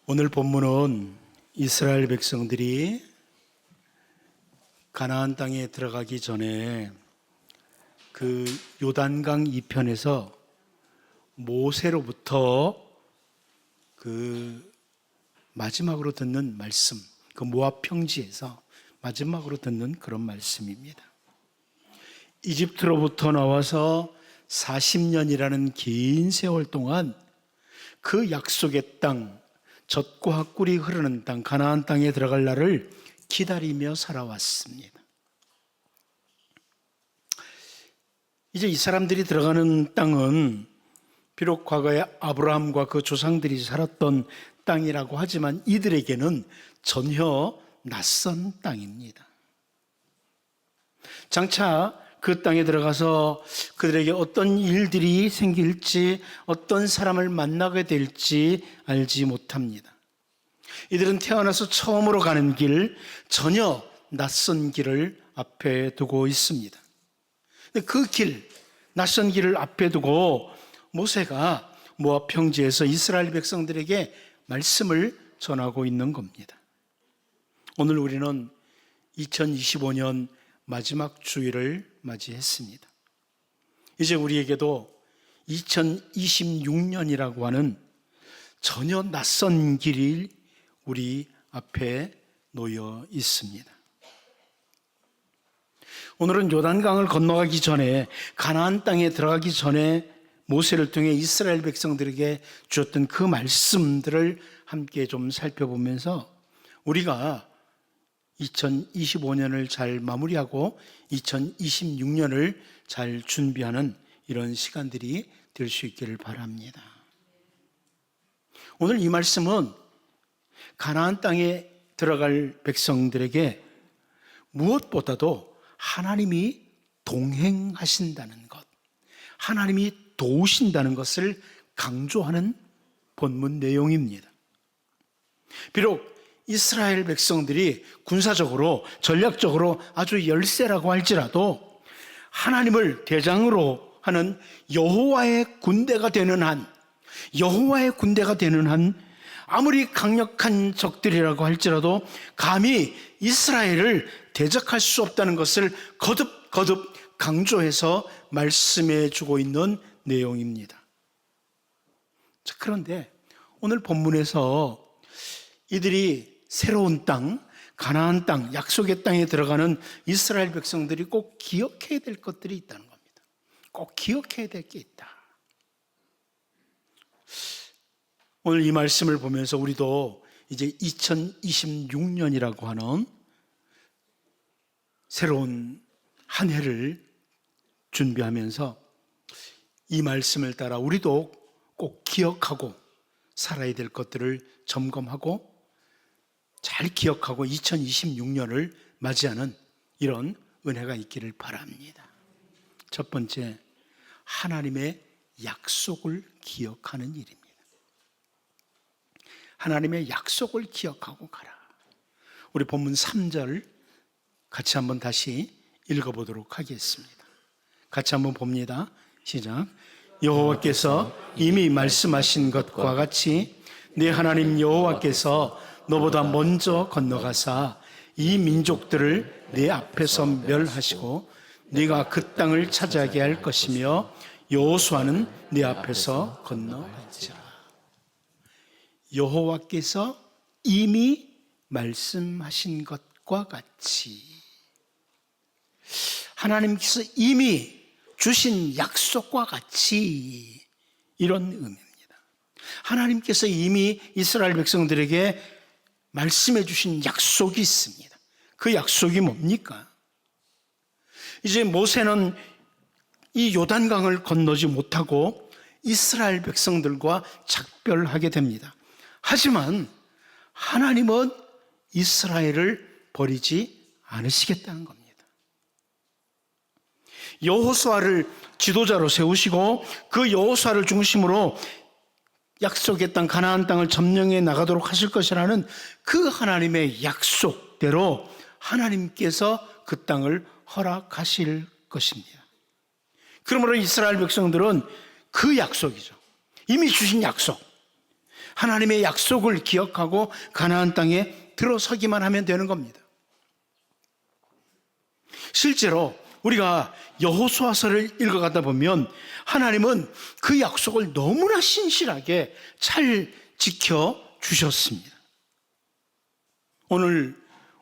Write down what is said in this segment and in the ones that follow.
오늘 본문은 이스라엘 백성들이 가나안 땅에 들어가기 전에 그 요단강 이편에서 모세로부터 그 마지막으로 듣는 말씀, 그 모압 평지에서 마지막으로 듣는 그런 말씀입니다. 이집트로부터 나와서 40년이라는 긴 세월 동안 그 약속의 땅, 젖과 꿀이 흐르는 땅, 가나안 땅에 들어갈 날을 기다리며 살아왔습니다. 이제 이 사람들이 들어가는 땅은 비록 과거에 아브라함과 그 조상들이 살았던 땅이라고 하지만 이들에게는 전혀 낯선 땅입니다. 장차 그 땅에 들어가서 그들에게 어떤 일들이 생길지, 어떤 사람을 만나게 될지 알지 못합니다. 이들은 태어나서 처음으로 가는 길, 전혀 낯선 길을 앞에 두고 있습니다. 그 길, 낯선 길을 앞에 두고 모세가 모압 평지에서 이스라엘 백성들에게 말씀을 전하고 있는 겁니다. 오늘 우리는 2025년 마지막 주일을 맞이했습니다. 이제 우리에게도 2026년이라고 하는 전혀 낯선 길이 우리 앞에 놓여 있습니다. 오늘은 요단강을 건너가기 전에, 가나안 땅에 들어가기 전에 모세를 통해 이스라엘 백성들에게 주었던 그 말씀들을 함께 좀 살펴보면서 우리가 2025년을 잘 마무리하고 2026년을 잘 준비하는 이런 시간들이 될 수 있기를 바랍니다. 오늘 이 말씀은 가나안 땅에 들어갈 백성들에게 무엇보다도 하나님이 동행하신다는 것, 하나님이 도우신다는 것을 강조하는 본문 내용입니다. 비록 이스라엘 백성들이 군사적으로, 전략적으로 아주 열세라고 할지라도 하나님을 대장으로 하는 여호와의 군대가 되는 한, 아무리 강력한 적들이라고 할지라도 감히 이스라엘을 대적할 수 없다는 것을 거듭 강조해서 말씀해 주고 있는 내용입니다. 자, 그런데 오늘 본문에서 이들이 새로운 땅, 가나안 땅, 약속의 땅에 들어가는 이스라엘 백성들이 꼭 기억해야 될 것들이 있다는 겁니다. 꼭 기억해야 될 게 있다. 오늘 이 말씀을 보면서 우리도 이제 2026년이라고 하는 새로운 한 해를 준비하면서 이 말씀을 따라 우리도 꼭 기억하고 살아야 될 것들을 점검하고 잘 기억하고 2026년을 맞이하는 이런 은혜가 있기를 바랍니다. 첫 번째, 하나님의 약속을 기억하는 일입니다. 하나님의 약속을 기억하고 가라. 우리 본문 3절 같이 한번 다시 읽어보도록 하겠습니다. 같이 한번 봅니다. 시작. 여호와께서 이미 말씀하신 것과 같이 네 하나님 여호와께서 너보다 먼저 건너가사 이 민족들을 네 앞에서 멸하시고 네가 그 땅을 차지하게 할 것이며 여호수아는 네 앞에서 건너갈지라. 여호와께서 이미 말씀하신 것과 같이, 하나님께서 이미 주신 약속과 같이, 이런 의미입니다. 하나님께서 이미 이스라엘 백성들에게 말씀해 주신 약속이 있습니다. 그 약속이 뭡니까? 이제 모세는 이 요단강을 건너지 못하고 이스라엘 백성들과 작별하게 됩니다. 하지만 하나님은 이스라엘을 버리지 않으시겠다는 겁니다. 여호수아를 지도자로 세우시고 그 여호수아를 중심으로 약속의 땅 가나안 땅을 점령해 나가도록 하실 것이라는 그 하나님의 약속대로 하나님께서 그 땅을 허락하실 것입니다. 그러므로 이스라엘 백성들은 그 약속이죠. 이미 주신 약속, 하나님의 약속을 기억하고 가나안 땅에 들어서기만 하면 되는 겁니다. 실제로 우리가 여호수아서를 읽어가다 보면 하나님은 그 약속을 너무나 신실하게 잘 지켜주셨습니다. 오늘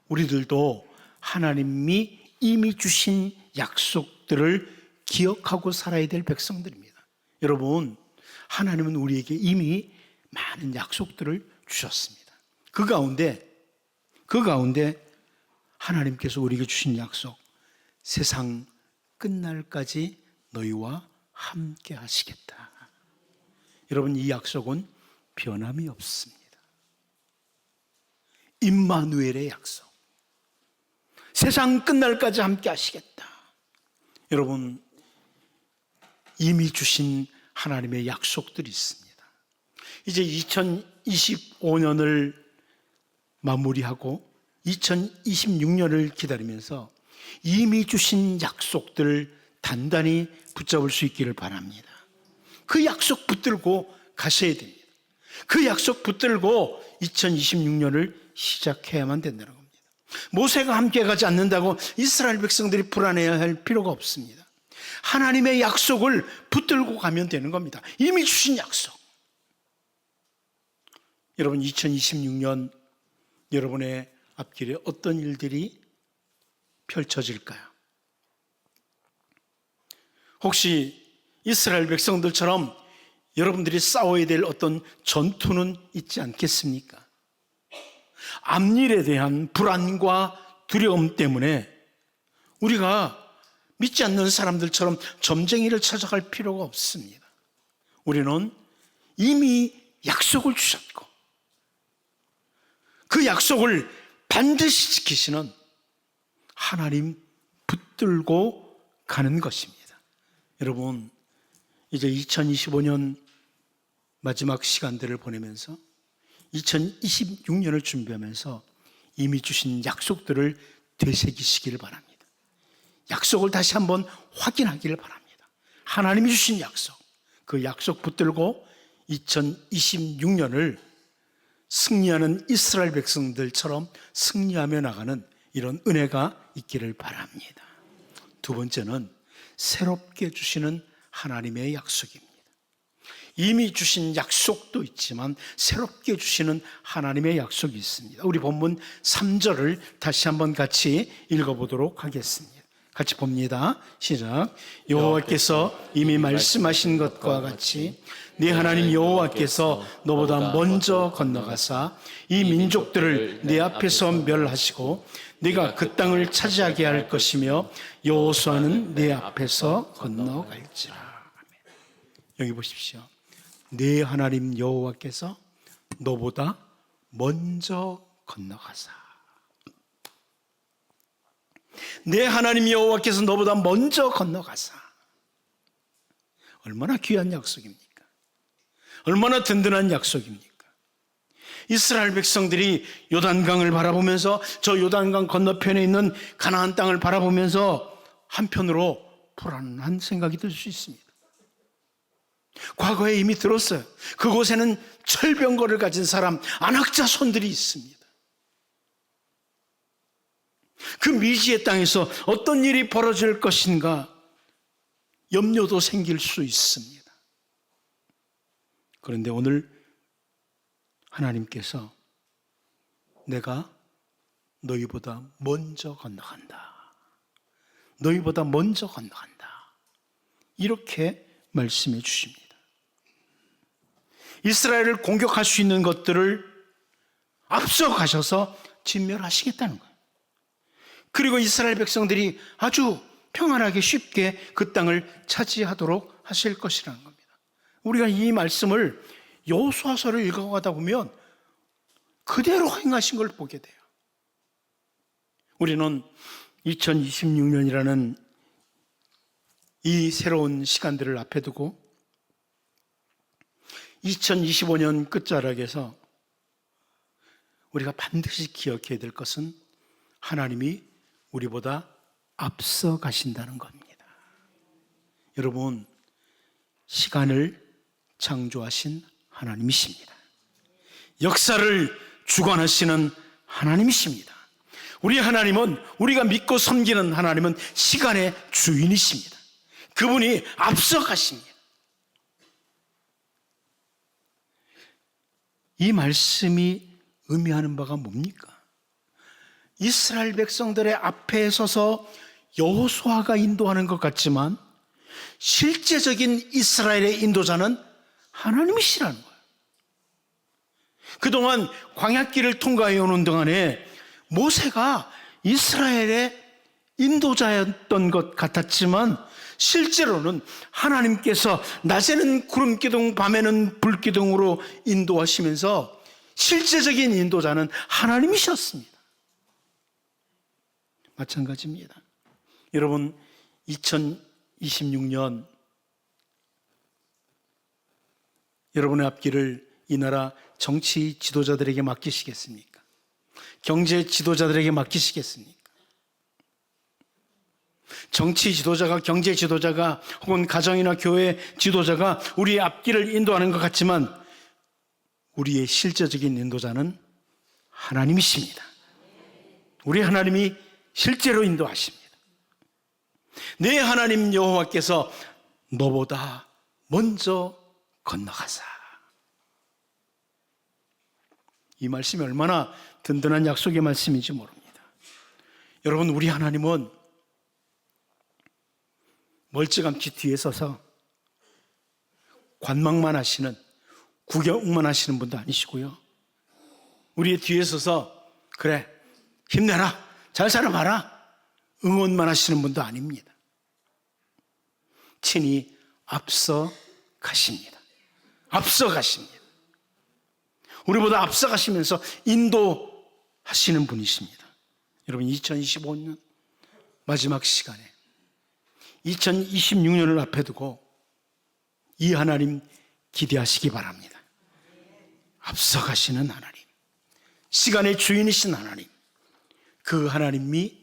우리들도 하나님이 이미 주신 약속들을 기억하고 살아야 될 백성들입니다. 여러분, 하나님은 우리에게 이미 많은 약속들을 주셨습니다. 그 가운데 하나님께서 우리에게 주신 약속, 세상 끝날까지 너희와 함께 하시겠다. 여러분, 이 약속은 변함이 없습니다. 임마누엘의 약속, 세상 끝날까지 함께 하시겠다. 여러분, 이미 주신 하나님의 약속들이 있습니다. 이제 2025년을 마무리하고 2026년을 기다리면서 이미 주신 약속들을 단단히 붙잡을 수 있기를 바랍니다. 그 약속 붙들고 가셔야 됩니다. 그 약속 붙들고 2026년을 시작해야만 된다는 겁니다. 모세가 함께 가지 않는다고 이스라엘 백성들이 불안해야 할 필요가 없습니다. 하나님의 약속을 붙들고 가면 되는 겁니다. 이미 주신 약속. 여러분, 2026년 여러분의 앞길에 어떤 일들이 펼쳐질까요? 혹시 이스라엘 백성들처럼 여러분들이 싸워야 될 어떤 전투는 있지 않겠습니까? 앞일에 대한 불안과 두려움 때문에 우리가 믿지 않는 사람들처럼 점쟁이를 찾아갈 필요가 없습니다. 우리는 이미 약속을 주셨고 그 약속을 반드시 지키시는 하나님 붙들고 가는 것입니다. 여러분, 이제 2025년 마지막 시간들을 보내면서 2026년을 준비하면서 이미 주신 약속들을 되새기시기를 바랍니다. 약속을 다시 한번 확인하기를 바랍니다. 하나님이 주신 약속, 그 약속 붙들고 2026년을 승리하는 이스라엘 백성들처럼 승리하며 나가는 이런 은혜가 있기를 바랍니다. 두 번째는 새롭게 주시는 하나님의 약속입니다. 이미 주신 약속도 있지만 새롭게 주시는 하나님의 약속이 있습니다. 우리 본문 3절을 다시 한번 같이 읽어보도록 하겠습니다. 같이 봅니다. 시작. 여호와께서 이미 말씀하신 것과 같이 네 하나님 여호와께서 너보다 먼저 건너가사 이 민족들을 네 앞에서 멸하시고 네가 그 땅을 차지하게 할 것이며 여호수아는 네 앞에서 건너갈지라. 여기 보십시오. 네 하나님 여호와께서 너보다 먼저 건너가사. 내 하나님 여호와께서 너보다 먼저 건너가사. 얼마나 귀한 약속입니까? 얼마나 든든한 약속입니까? 이스라엘 백성들이 요단강을 바라보면서 저 요단강 건너편에 있는 가나안 땅을 바라보면서 한편으로 불안한 생각이 들 수 있습니다. 과거에 이미 들었어요. 그곳에는 철병거를 가진 사람, 안학자 손들이 있습니다. 그 미지의 땅에서 어떤 일이 벌어질 것인가 염려도 생길 수 있습니다. 그런데 오늘 하나님께서 내가 너희보다 먼저 건너간다. 너희보다 먼저 건너간다. 이렇게 말씀해 주십니다. 이스라엘을 공격할 수 있는 것들을 앞서 가셔서 진멸하시겠다는 거예요. 그리고 이스라엘 백성들이 아주 평안하게 쉽게 그 땅을 차지하도록 하실 것이라는 겁니다. 우리가 이 말씀을 여호수아서를 읽어가다 보면 그대로 행하신 걸 보게 돼요. 우리는 2026년이라는 이 새로운 시간들을 앞에 두고 2025년 끝자락에서 우리가 반드시 기억해야 될 것은 하나님이 우리보다 앞서 가신다는 겁니다. 여러분, 시간을 창조하신 하나님이십니다. 역사를 주관하시는 하나님이십니다. 우리 하나님은, 우리가 믿고 섬기는 하나님은 시간의 주인이십니다. 그분이 앞서가십니다. 이 말씀이 의미하는 바가 뭡니까? 이스라엘 백성들의 앞에 서서 여호수아가 인도하는 것 같지만 실제적인 이스라엘의 인도자는 하나님이시라는 거예요. 그동안 광야길을 통과해 오는 동안에 모세가 이스라엘의 인도자였던 것 같았지만 실제로는 하나님께서 낮에는 구름기둥, 밤에는 불기둥으로 인도하시면서 실제적인 인도자는 하나님이셨습니다. 마찬가지입니다. 여러분, 2026년 여러분의 앞길을 이 나라 정치 지도자들에게 맡기시겠습니까? 경제 지도자들에게 맡기시겠습니까? 정치 지도자가, 경제 지도자가, 혹은 가정이나 교회 지도자가 우리의 앞길을 인도하는 것 같지만 우리의 실제적인 인도자는 하나님이십니다. 우리 하나님이 실제로 인도하십니다. 내 하나님 여호와께서 너보다 먼저 건너가사. 이 말씀이 얼마나 든든한 약속의 말씀인지 모릅니다. 여러분, 우리 하나님은 멀찌감치 뒤에 서서 관망만 하시는, 구경만 하시는 분도 아니시고요, 우리의 뒤에 서서 그래 힘내라, 잘 살아봐라 응원만 하시는 분도 아닙니다. 친히 앞서 가십니다. 앞서 가십니다. 우리보다 앞서 가시면서 인도하시는 분이십니다. 여러분, 2025년 마지막 시간에 2026년을 앞에 두고 이 하나님 기대하시기 바랍니다. 앞서 가시는 하나님, 시간의 주인이신 하나님, 그 하나님이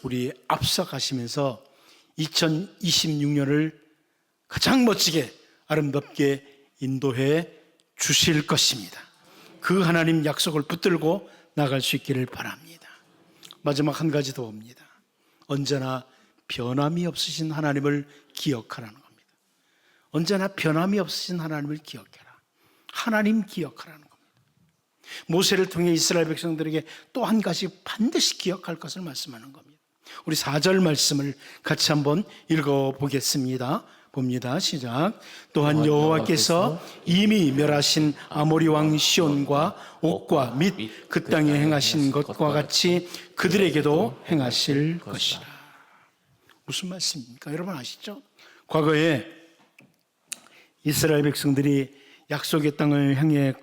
우리 앞서 가시면서 2026년을 가장 멋지게 아름답게 인도해 주실 것입니다. 그 하나님 약속을 붙들고 나갈 수 있기를 바랍니다. 마지막 한 가지 더 옵니다. 언제나 변함이 없으신 하나님을 기억하라는 겁니다. 언제나 변함이 없으신 하나님을 기억해라. 하나님 기억하라는 겁니다. 모세를 통해 이스라엘 백성들에게 또 한 가지 반드시 기억할 것을 말씀하는 겁니다. 우리 4절 말씀을 같이 한번 읽어보겠습니다. 봅니다. 시작. 또한 여호와께서 이미 멸하신 아모리 왕 시온과 옥과 및 그 땅에 행하신 것과 같이 그들에게도 행하실 것이라. 무슨 말씀입니까? 여러분 아시죠? 과거에 이스라엘 백성들이 약속의 땅을 향해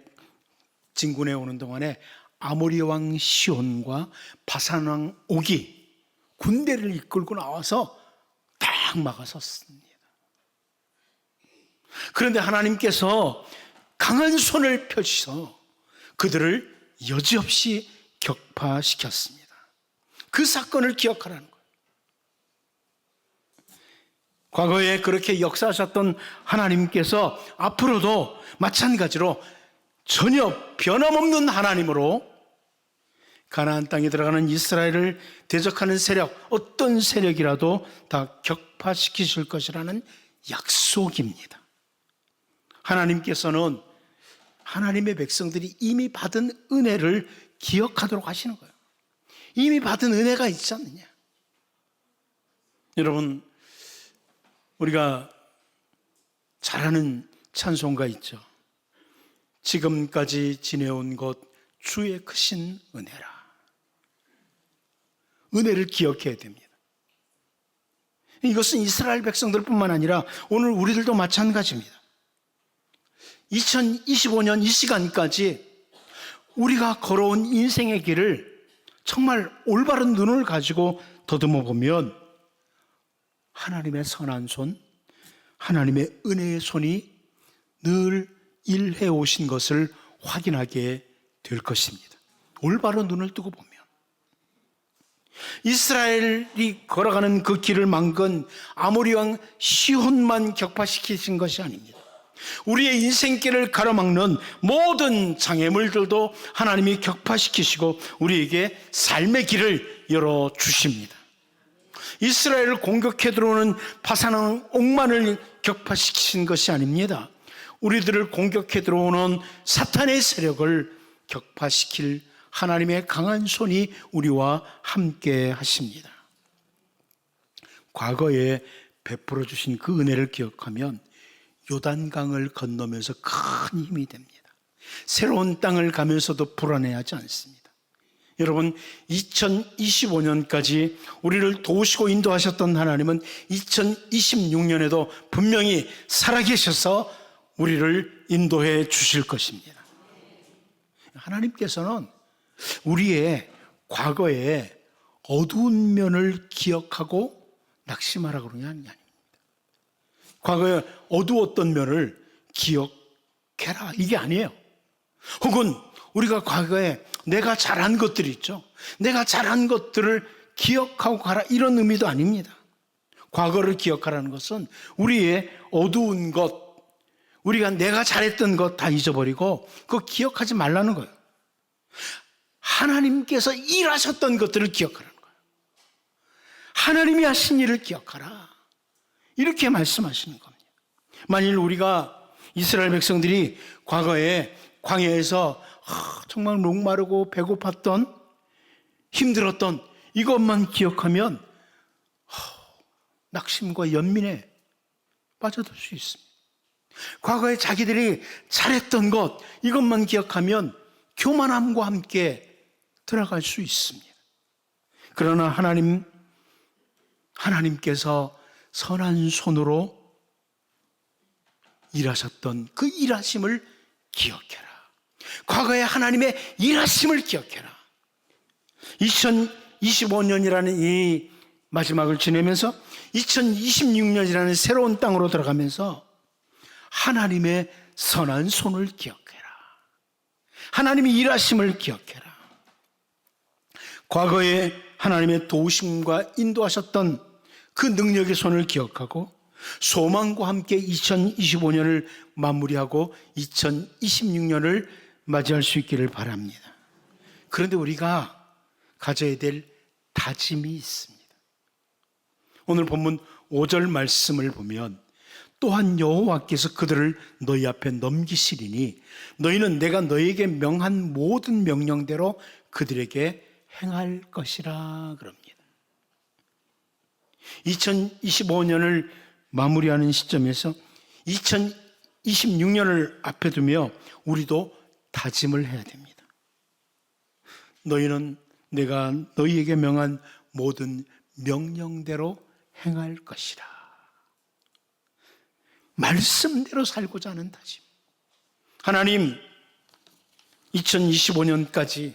진군해 오는 동안에 아모리 왕 시온과 바산 왕 옥이 군대를 이끌고 나와서 딱 막아섰습니다. 그런데 하나님께서 강한 손을 펼치셔 그들을 여지없이 격파시켰습니다. 그 사건을 기억하라는 거예요. 과거에 그렇게 역사하셨던 하나님께서 앞으로도 마찬가지로 전혀 변함없는 하나님으로 가나안 땅에 들어가는 이스라엘을 대적하는 세력, 어떤 세력이라도 다 격파시키실 것이라는 약속입니다. 하나님께서는 하나님의 백성들이 이미 받은 은혜를 기억하도록 하시는 거예요. 이미 받은 은혜가 있지 않느냐. 여러분, 우리가 잘 아는 찬송가 있죠. 지금까지 지내온 것 주의 크신 은혜라. 은혜를 기억해야 됩니다. 이것은 이스라엘 백성들뿐만 아니라 오늘 우리들도 마찬가지입니다. 2025년 이 시간까지 우리가 걸어온 인생의 길을 정말 올바른 눈을 가지고 더듬어 보면 하나님의 선한 손, 하나님의 은혜의 손이 늘 일해 오신 것을 확인하게 될 것입니다. 올바른 눈을 뜨고 보면 이스라엘이 걸어가는 그 길을 막은 아모리 왕 시혼만 격파시키신 것이 아닙니다. 우리의 인생길을 가로막는 모든 장애물들도 하나님이 격파시키시고 우리에게 삶의 길을 열어주십니다. 이스라엘을 공격해 들어오는 파산한 옥만을 격파시키신 것이 아닙니다. 우리들을 공격해 들어오는 사탄의 세력을 격파시킬 하나님의 강한 손이 우리와 함께 하십니다. 과거에 베풀어 주신 그 은혜를 기억하면 요단강을 건너면서 큰 힘이 됩니다. 새로운 땅을 가면서도 불안해하지 않습니다. 여러분, 2025년까지 우리를 도우시고 인도하셨던 하나님은 2026년에도 분명히 살아계셔서 우리를 인도해 주실 것입니다. 하나님께서는 우리의 과거의 어두운 면을 기억하고 낙심하라 그러는 게 아닙니다. 과거에 어두웠던 면을 기억해라, 이게 아니에요. 혹은 우리가 과거에 내가 잘한 것들이 있죠. 내가 잘한 것들을 기억하고 가라, 이런 의미도 아닙니다. 과거를 기억하라는 것은 우리의 어두운 것, 우리가 내가 잘했던 것 다 잊어버리고 그거 기억하지 말라는 거예요. 하나님께서 일하셨던 것들을 기억하라는 거예요. 하나님이 하신 일을 기억하라, 이렇게 말씀하시는 겁니다. 만일 우리가 이스라엘 백성들이 과거에 광야에서 정말 목마르고 배고팠던, 힘들었던 이것만 기억하면 낙심과 연민에 빠져들 수 있습니다. 과거에 자기들이 잘했던 것, 이것만 기억하면 교만함과 함께 들어갈 수 있습니다. 그러나 하나님께서 선한 손으로 일하셨던 그 일하심을 기억해라. 과거에 하나님의 일하심을 기억해라. 2025년이라는 이 마지막을 지내면서 2026년이라는 새로운 땅으로 들어가면서 하나님의 선한 손을 기억해라. 하나님의 일하심을 기억해라. 과거에 하나님의 도우심과 인도하셨던 그 능력의 손을 기억하고 소망과 함께 2025년을 마무리하고 2026년을 맞이할 수 있기를 바랍니다. 그런데 우리가 가져야 될 다짐이 있습니다. 오늘 본문 5절 말씀을 보면 또한 여호와께서 그들을 너희 앞에 넘기시리니 너희는 내가 너희에게 명한 모든 명령대로 그들에게 행할 것이라 그럽니다. 2025년을 마무리하는 시점에서 2026년을 앞에 두며 우리도 다짐을 해야 됩니다. 너희는 내가 너희에게 명한 모든 명령대로 행할 것이라. 말씀대로 살고자 하는 다짐. 하나님, 2025년까지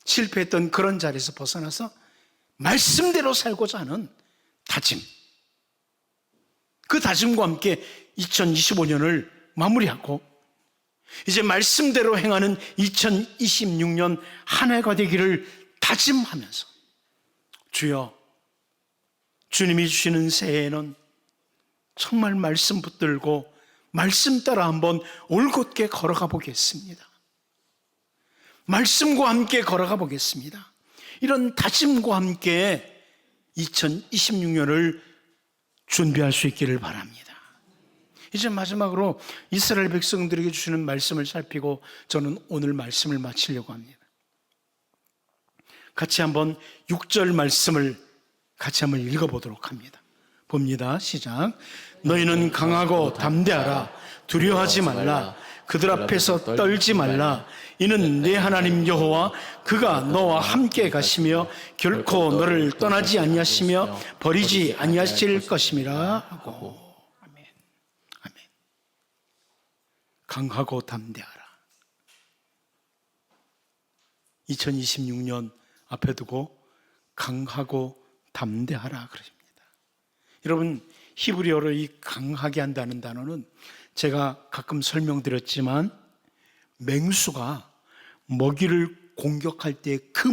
실패했던 그런 자리에서 벗어나서 말씀대로 살고자 하는 다짐. 그 다짐과 함께 2025년을 마무리하고 이제 말씀대로 행하는 2026년 한 해가 되기를 다짐하면서 주여, 주님이 주시는 새해에는 정말 말씀 붙들고 말씀 따라 한번 올곧게 걸어가 보겠습니다. 말씀과 함께 걸어가 보겠습니다. 이런 다짐과 함께 2026년을 준비할 수 있기를 바랍니다. 이제 마지막으로 이스라엘 백성들에게 주시는 말씀을 살피고 저는 오늘 말씀을 마치려고 합니다. 같이 한번 6절 말씀을 같이 한번 읽어보도록 합니다. 봅니다. 시작. 너희는 강하고 담대하라. 두려워하지 말라. 그들 앞에서 떨지 말라. 이는 네 하나님 여호와 그가 너와 함께 가시며 결코 너를 떠나지 아니하시며 버리지 아니하실 것임이라 하고. 아멘. 아멘. 강하고 담대하라. 2026년 앞에 두고 강하고 담대하라 그러십니다. 여러분, 히브리어로 이 강하게 한다는 단어는 제가 가끔 설명드렸지만 맹수가 먹이를 공격할 때 그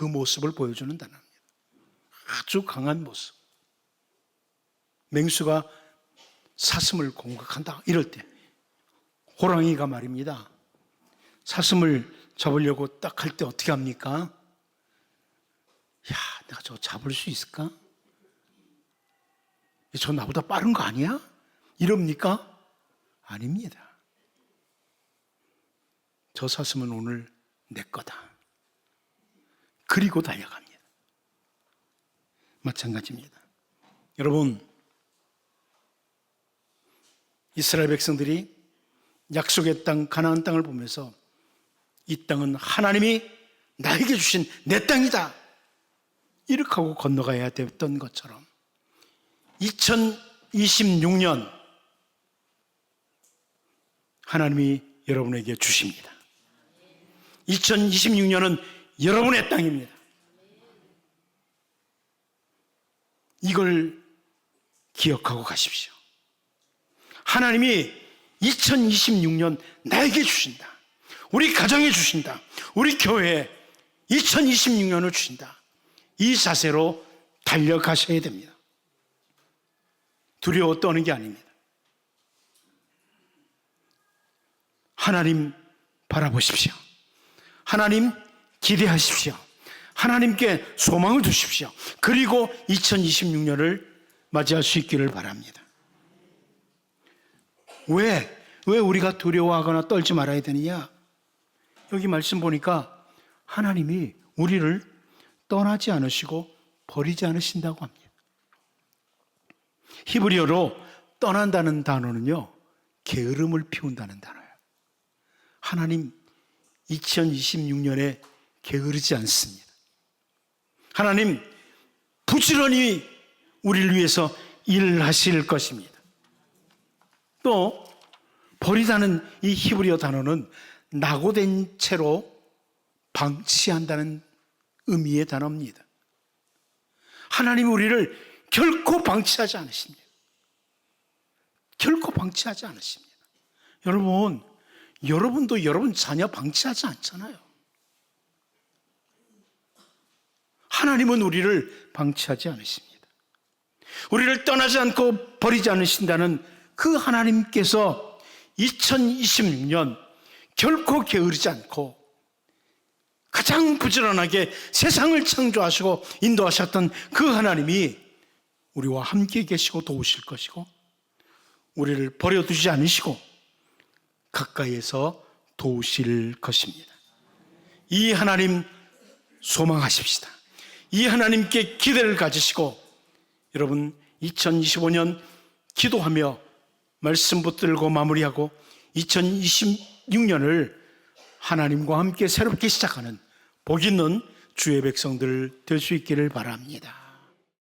모습을 보여주는 단어입니다. 아주 강한 모습. 맹수가 사슴을 공격한다 이럴 때 호랑이가 말입니다. 사슴을 잡으려고 딱 할 때 어떻게 합니까? 야, 내가 저거 잡을 수 있을까? 저 나보다 빠른 거 아니야? 이럽니까? 아닙니다. 저 사슴은 오늘 내 거다. 그리고 달려갑니다. 마찬가지입니다. 여러분, 이스라엘 백성들이 약속의 땅 가나안 땅을 보면서 이 땅은 하나님이 나에게 주신 내 땅이다 이렇게 하고 건너가야 됐던 것처럼 2026년 하나님이 여러분에게 주십니다. 2026년은 여러분의 땅입니다. 이걸 기억하고 가십시오. 하나님이 2026년 나에게 주신다. 우리 가정에 주신다. 우리 교회에 2026년을 주신다. 이 자세로 달려가셔야 됩니다. 두려워 떠는 게 아닙니다. 하나님 바라보십시오. 하나님 기대하십시오. 하나님께 소망을 두십시오. 그리고 2026년을 맞이할 수 있기를 바랍니다. 왜 우리가 두려워하거나 떨지 말아야 되느냐? 여기 말씀 보니까 하나님이 우리를 떠나지 않으시고 버리지 않으신다고 합니다. 히브리어로 떠난다는 단어는요, 게으름을 피운다는 단어예요. 하나님 2026년에 게으르지 않습니다. 하나님 부지런히 우리를 위해서 일하실 것입니다. 또 버리다는 이 히브리어 단어는 낙오된 채로 방치한다는 의미의 단어입니다. 하나님이 우리를 결코 방치하지 않으십니다. 결코 방치하지 않으십니다. 여러분도 여러분 자녀 방치하지 않잖아요. 하나님은 우리를 방치하지 않으십니다. 우리를 떠나지 않고 버리지 않으신다는 그 하나님께서 2026년 결코 게으르지 않고 가장 부지런하게 세상을 창조하시고 인도하셨던 그 하나님이 우리와 함께 계시고 도우실 것이고 우리를 버려두지 않으시고 가까이에서 도우실 것입니다. 이 하나님 소망하십시다. 이 하나님께 기대를 가지시고 여러분 2025년 기도하며 말씀 붙들고 마무리하고 2026년을 하나님과 함께 새롭게 시작하는 복 있는 주의 백성들 될 수 있기를 바랍니다.